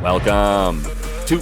Welcome to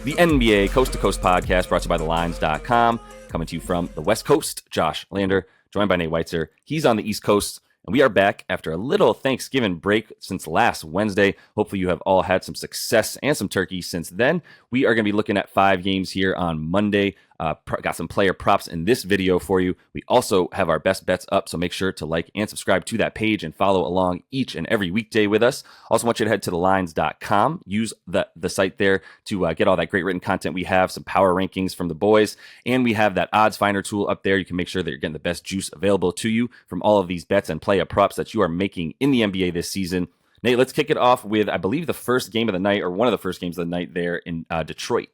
the NBA Coast to Coast podcast brought to you by thelines.com. Coming to you from the West Coast, Josh Lander, joined by Nate Weitzer. He's on the East Coast, and we are back after a little Thanksgiving break since last Wednesday. Hopefully you have all had some success and some turkey since then. We are going to be looking at 5 games here on Monday. Got some player props in this video for you. We also have our best bets up, so make sure to like and subscribe to that page and follow along each and every weekday with us. Also want you to head to thelines.com. Use the site there to get all that great written content. We have some power rankings from the boys, and we have that odds finder tool up there. You can make sure that you're getting the best juice available to you from all of these bets and player props that you are making in the NBA this season. Nate, let's kick it off with, I believe, the first game of the night, or one of the first games of the night there in Detroit.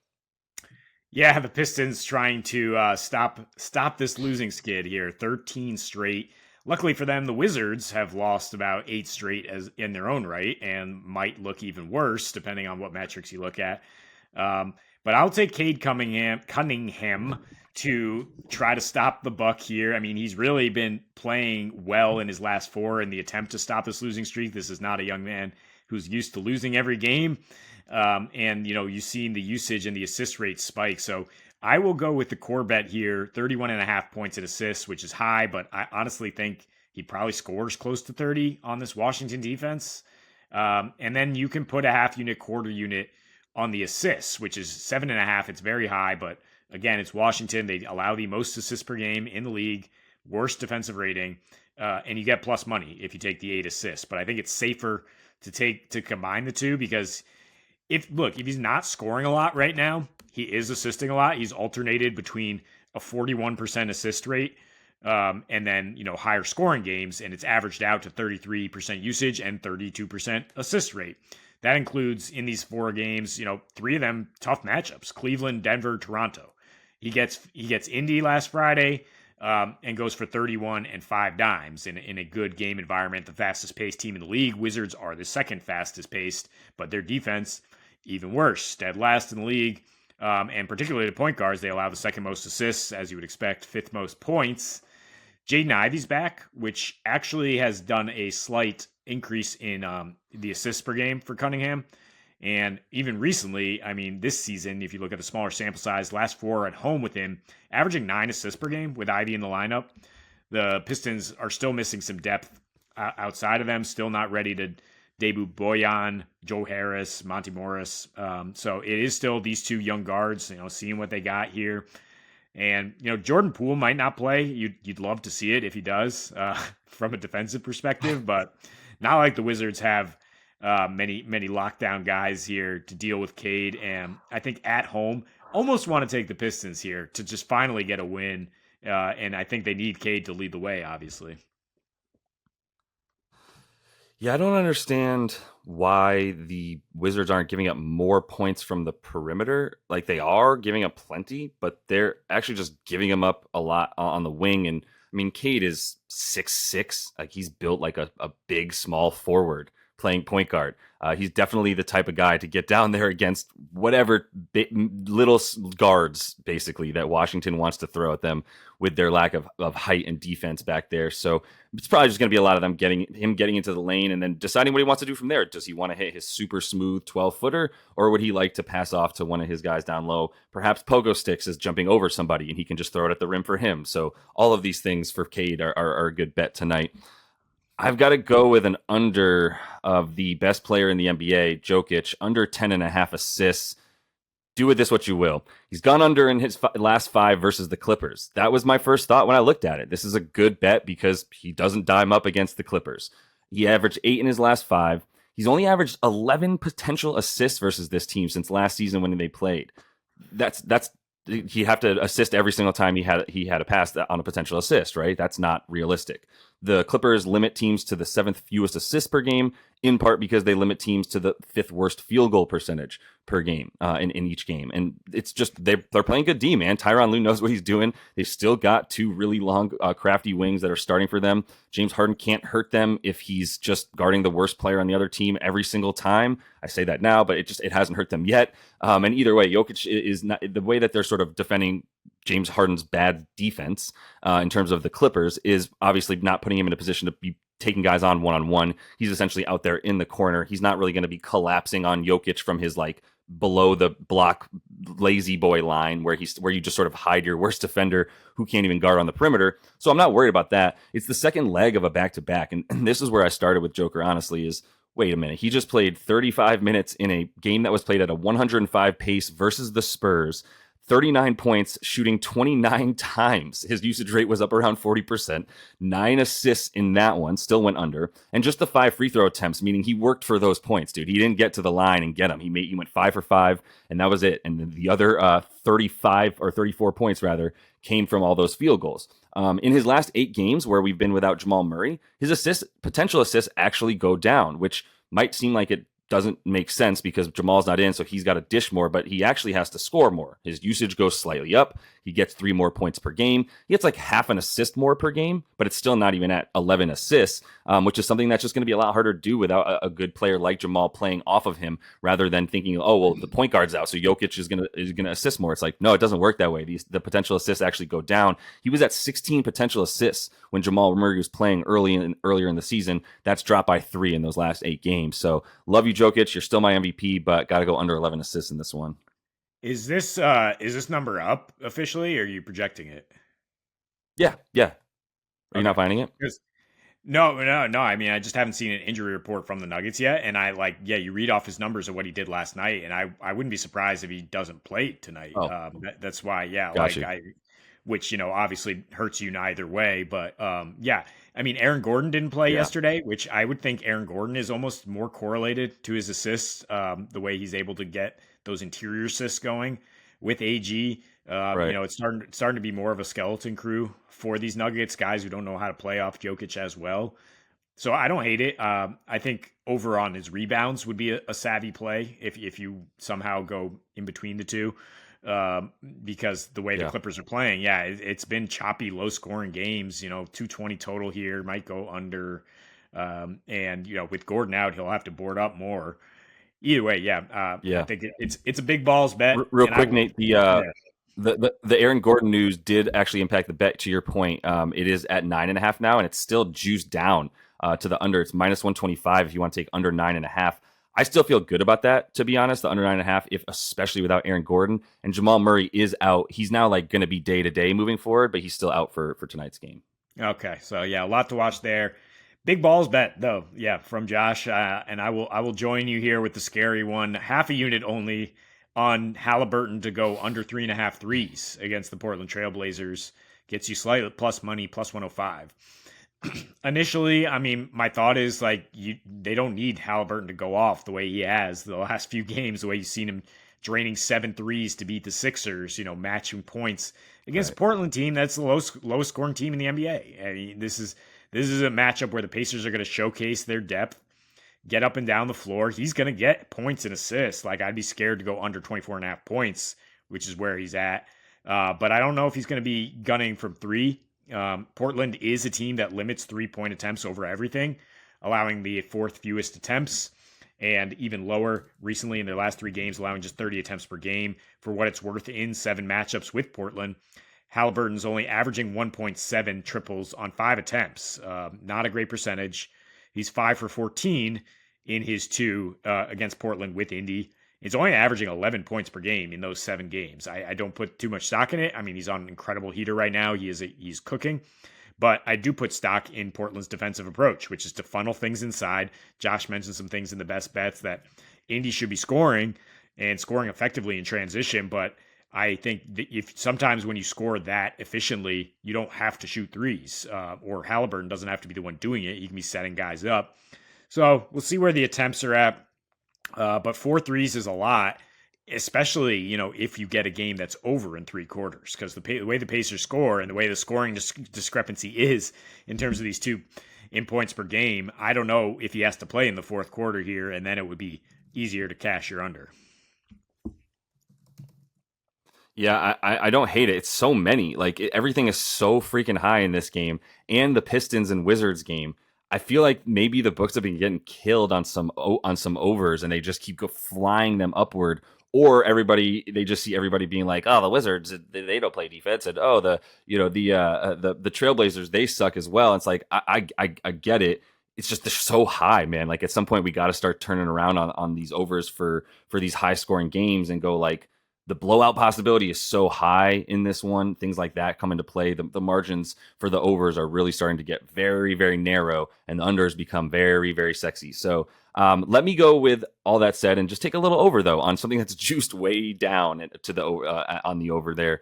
Yeah, the Pistons trying to stop this losing skid here, 13 straight. Luckily for them, the Wizards have lost about 8 straight as in their own right and might look even worse depending on what metrics you look at. But I'll take Cade Cunningham to try to stop the buck here. I mean, he's really been playing well in his last 4 in the attempt to stop this losing streak. This is not a young man who's used to losing every game. And, you know, you've seen the usage and the assist rate spike. So I will go with the core bet here, 31.5 points and assists, which is high, but I honestly think he probably scores close to 30 on this Washington defense. And then you can put a half unit, quarter unit on the assists, which is 7.5. It's very high, but again, it's Washington. They allow the most assists per game in the league, worst defensive rating, and you get plus money if you take the 8 assists. But I think it's safer to combine the two because if he's not scoring a lot right now, he is assisting a lot. He's alternated between a 41% assist rate and then, higher scoring games, and it's averaged out to 33% usage and 32% assist rate. That includes in these 4 games, 3 of them tough matchups: Cleveland, Denver, Toronto. He gets Indy last Friday and goes for 31 and 5 dimes in a good game environment. The fastest paced team in the league. Wizards are the second fastest paced, but their defense even worse, dead last in the league. And particularly the point guards, they allow the second most assists, as you would expect, 5th most points. Jaden Ivey's back, which actually has done a slight increase in the assists per game for Cunningham. And even recently, I mean, this season, if you look at the smaller sample size, last 4 at home with him, averaging 9 assists per game with Ivey in the lineup. The Pistons are still missing some depth outside of them, still not ready to debut Bojan, Joe Harris, Monty Morris. So it is still these 2 young guards, seeing what they got here. And, Jordan Poole might not play. You'd love to see it if he does from a defensive perspective, but not like the Wizards have many lockdown guys here to deal with Cade. And I think at home, almost want to take the Pistons here to just finally get a win. And I think they need Cade to lead the way, obviously. Yeah, I don't understand why the Wizards aren't giving up more points from the perimeter. Like, they are giving up plenty, but they're actually just giving them up a lot on the wing. And I mean, Cade is 6'6". Like, he's built like a big, small forward playing point guard. He's definitely the type of guy to get down there against whatever little guards, basically, that Washington wants to throw at them with their lack of height and defense back there. So it's probably just going to be a lot of them getting into the lane and then deciding what he wants to do from there. Does he want to hit his super smooth 12-footer, or would he like to pass off to one of his guys down low? Perhaps Pogo Sticks is jumping over somebody and he can just throw it at the rim for him. So all of these things for Cade are a good bet tonight. I've got to go with an under of the best player in the NBA, Jokic, under 10.5 assists. Do with this what you will. He's gone under in his last 5 versus the Clippers. That was my first thought when I looked at it. This is a good bet because he doesn't dime up against the Clippers. He averaged 8 in his last 5. He's only averaged 11 potential assists versus this team since last season when they played. That's he'd have to assist every single time he had a pass on a potential assist, right? That's not realistic. The Clippers limit teams to the 7th fewest assists per game, in part because they limit teams to the 5th worst field goal percentage per game in each game. And it's just they're playing good D, man. Tyronn Lue knows what he's doing. They've still got 2 really long, crafty wings that are starting for them. James Harden can't hurt them if he's just guarding the worst player on the other team every single time. I say that now, but it hasn't hurt them yet. And either way, Jokic is not the way that they're sort of defending James Harden's bad defense in terms of the Clippers is obviously not putting him in a position to be taking guys on one. He's essentially out there in the corner. He's not really going to be collapsing on Jokic from his like below the block lazy boy line where you just sort of hide your worst defender who can't even guard on the perimeter. So I'm not worried about that. It's the second leg of a back-to-back. And this is where I started with Joker, honestly, is wait a minute. He just played 35 minutes in a game that was played at a 105 pace versus the Spurs. 39 points, shooting 29 times. His usage rate was up around 40%. 9 assists in that one, still went under. And just the 5 free throw attempts, meaning he worked for those points, dude. He didn't get to the line and get them. He went 5 for 5, and that was it. And the other 35 or 34 points, rather, came from all those field goals. In his last 8 games where we've been without Jamal Murray, his potential assists actually go down, which might seem like it doesn't make sense because Jamal's not in, so he's got to dish more, but he actually has to score more. His usage goes slightly up. He gets 3 more points per game. He gets like half an assist more per game, but it's still not even at 11 assists, which is something that's just going to be a lot harder to do without a good player like Jamal playing off of him, rather than thinking, oh, well, the point guard's out, so Jokic is gonna assist more. It's like, no, it doesn't work that way. The potential assists actually go down. He was at 16 potential assists when Jamal Murray was playing earlier in the season. That's dropped by 3 in those last 8 games. So love you, Jokic. You're still my MVP, but got to go under 11 assists in this one. Is this number up officially, or are you projecting it? Yeah. Are you Okay. not finding it? No. I mean, I just haven't seen an injury report from the Nuggets yet, and you read off his numbers of what he did last night, and I wouldn't be surprised if he doesn't play tonight. Oh, That's why, yeah, got you. which obviously hurts you neither way, but yeah. I mean, Aaron Gordon didn't play Yeah. yesterday, which I would think Aaron Gordon is almost more correlated to his assists, the way he's able to get those interior assists going with AG. Right. It's starting to be more of a skeleton crew for these Nuggets, guys who don't know how to play off Jokic as well. So I don't hate it. I think over on his rebounds would be a savvy play if you somehow go in between the two, because the way the Yeah. Clippers are playing, yeah, it's been choppy, low scoring games. 220 total here, might go under, and with Gordon out, he'll have to board up more. Either way, yeah, I Yeah. think it's a big balls bet, Real and I quick, will. Nate. Yeah. The Aaron Gordon news did actually impact the bet. To your point, it is at 9.5 now, and it's still juiced down to the under. It's minus 125 if you want to take under 9.5. I still feel good about that, to be honest. The under 9.5, if especially without Aaron Gordon and Jamal Murray is out. He's now like going to be day to day moving forward, but he's still out for tonight's game. Okay, so yeah, a lot to watch there. Big balls bet though, yeah, from Josh, and I will join you here with the scary one, half a unit only on Halliburton to go under 3.5 threes against the Portland Trailblazers. Gets you slightly plus money, plus 105. Initially, I mean, my thought is they don't need Halliburton to go off the way he has the last few games, the way you've seen him draining 7 threes to beat the Sixers, matching points against a Right. Portland team that's the lowest scoring team in the NBA. I mean, this is a matchup where the Pacers are going to showcase their depth, get up and down the floor. He's going to get points and assists. Like, I'd be scared to go under 24.5 points, which is where he's at. But I don't know if he's going to be gunning from 3. Portland is a team that limits 3-point attempts over everything, allowing the 4th fewest attempts, and even lower recently in their last 3 games, allowing just 30 attempts per game. For what it's worth, in 7 matchups with Portland, Halliburton's only averaging 1.7 triples on 5 attempts. Not a great percentage. He's 5 for 14 in his 2 against Portland with Indy. He's only averaging 11 points per game in those 7 games. I don't put too much stock in it. I mean, he's on an incredible heater right now. He's cooking. But I do put stock in Portland's defensive approach, which is to funnel things inside. Josh mentioned some things in the best bets that Indy should be scoring and scoring effectively in transition, but I think that if sometimes when you score that efficiently, you don't have to shoot threes, or Halliburton doesn't have to be the one doing it. He can be setting guys up. So we'll see where the attempts are at. But 4 threes is a lot, especially if you get a game that's over in 3 quarters, because the way the Pacers score and the way the scoring discrepancy is in terms of these 2 in points per game, I don't know if he has to play in the 4th quarter here, and then it would be easier to cash your under. Yeah, I don't hate it. It's so many. Everything is so freaking high in this game, and the Pistons and Wizards game. I feel like maybe the books have been getting killed on some overs, and they just keep flying them upward. Or they just see everybody being like, "Oh, the Wizards, they don't play defense," and oh, the Trailblazers, they suck as well. It's like I get it. it's just so high, man. Like at some point we got to start turning around on these overs for these high scoring games and go like the blowout possibility is so high in this one. Things like that come into play. The margins for the overs are really starting to get very, very narrow, and the unders become very, very sexy. So let me go with all that said and just take a little over though on something that's juiced way down to the on the over there.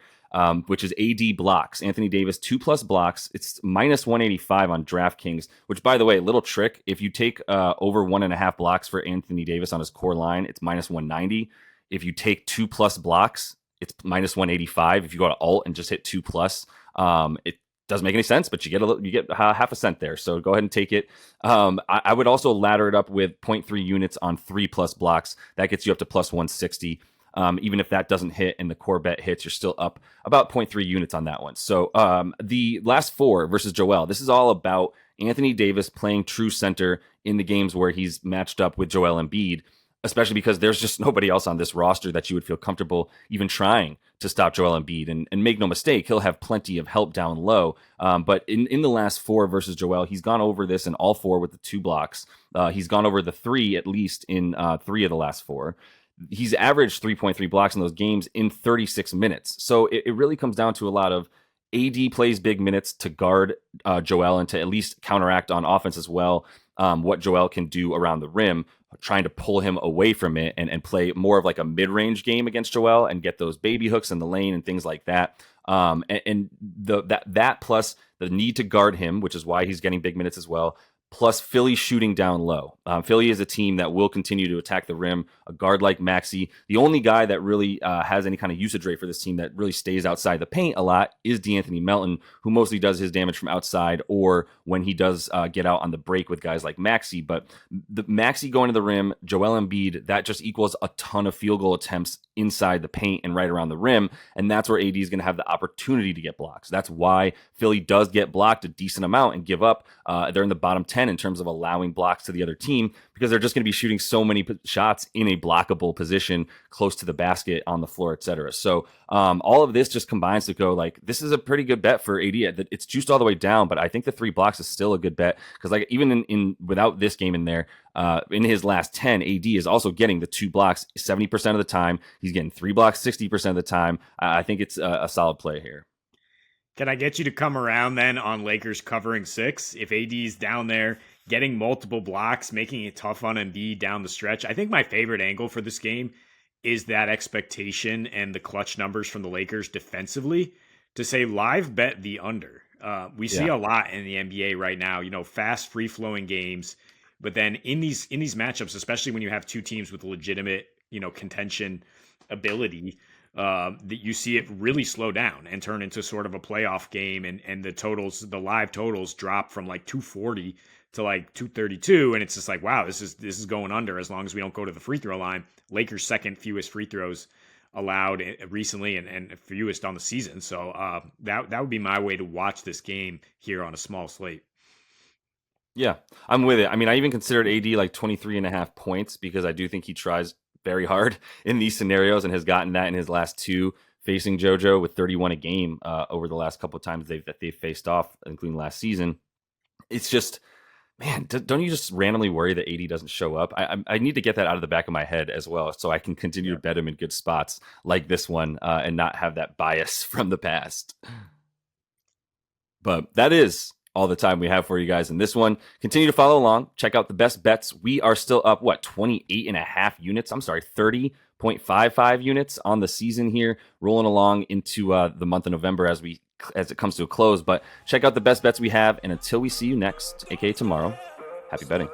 Which is AD blocks. Anthony Davis, 2+ blocks. It's minus 185 on DraftKings, which, by the way, little trick. If you take over 1.5 blocks for Anthony Davis on his core line, it's minus 190. If you take 2+ blocks, it's minus 185. If you go to alt and just hit 2+, it doesn't make any sense, but you get half a cent there. So go ahead and take it. I would also ladder it up with 0.3 units on 3+ blocks. That gets you up to plus 160. Even if that doesn't hit and the core bet hits, you're still up about 0.3 units on that one. So the last four versus Joel, this is all about Anthony Davis playing true center in the games where he's matched up with Joel Embiid, especially because there's just nobody else on this roster that you would feel comfortable even trying to stop Joel Embiid. And make no mistake, he'll have plenty of help down low. But in the last four versus Joel, he's gone over this in all four with the 2 blocks. He's gone over the 3 at least in 3 of the last 4. He's averaged 3.3 blocks in those games in 36 minutes. So it really comes down to a lot of AD plays big minutes to guard Joel and to at least counteract on offense as well what Joel can do around the rim, trying to pull him away from it and play more of like a mid-range game against Joel and get those baby hooks in the lane and things like that. That plus the need to guard him, which is why he's getting big minutes as well, plus Philly shooting down low. Philly is a team that will continue to attack the rim. A guard like Maxey, the only guy that really has any kind of usage rate for this team that really stays outside the paint a lot is DeAnthony Melton, who mostly does his damage from outside or when he does get out on the break with guys like Maxey. But the Maxey going to the rim, Joel Embiid, that just equals a ton of field goal attempts inside the paint and right around the rim. And that's where AD is going to have the opportunity to get blocks. That's why Philly does get blocked a decent amount and give up. They're in the bottom 10 in terms of allowing blocks to the other team because they're just going to be shooting so many shots in a blockable position close to the basket on the floor, etc. So all of this just combines to go like, this is a pretty good bet for AD. It's juiced all the way down, but I think the 3 blocks is still a good bet because like even in without this game in there, in his last 10, AD is also getting the 2 blocks 70% of the time. He's getting 3 blocks 60% of the time. I think it's a solid play here. Can I get you to come around then on Lakers covering 6? If AD's down there getting multiple blocks, making it tough on Embiid down the stretch. I think my favorite angle for this game is that expectation and the clutch numbers from the Lakers defensively to say live bet the under. We see a lot in the NBA right now, fast, free-flowing games. But then in these matchups, especially when you have two teams with legitimate, contention ability, that you see it really slow down and turn into sort of a playoff game, and the live totals drop from like 240 to like 232, and it's just like, wow, this is going under as long as we don't go to the free throw line. Lakers' second fewest free throws allowed recently and fewest on the season. So that would be my way to watch this game here on a small slate. Yeah, I'm with it. I mean, I even considered AD like 23.5 points because I do think he tries very hard in these scenarios and has gotten that in his last 2 facing JoJo with 31 a game over the last couple of times they've faced off, including last season. It's just, man, don't you just randomly worry that AD doesn't show up? I need to get that out of the back of my head as well so I can continue to bet him in good spots like this one and not have that bias from the past. But that is all the time we have for you guys in this one. Continue to follow along. Check out the best bets. We are still up, 28.5 units? I'm sorry, 30.55 units on the season here, rolling along into the month of November as it comes to a close. But check out the best bets we have. And until we see you next, aka tomorrow, happy betting.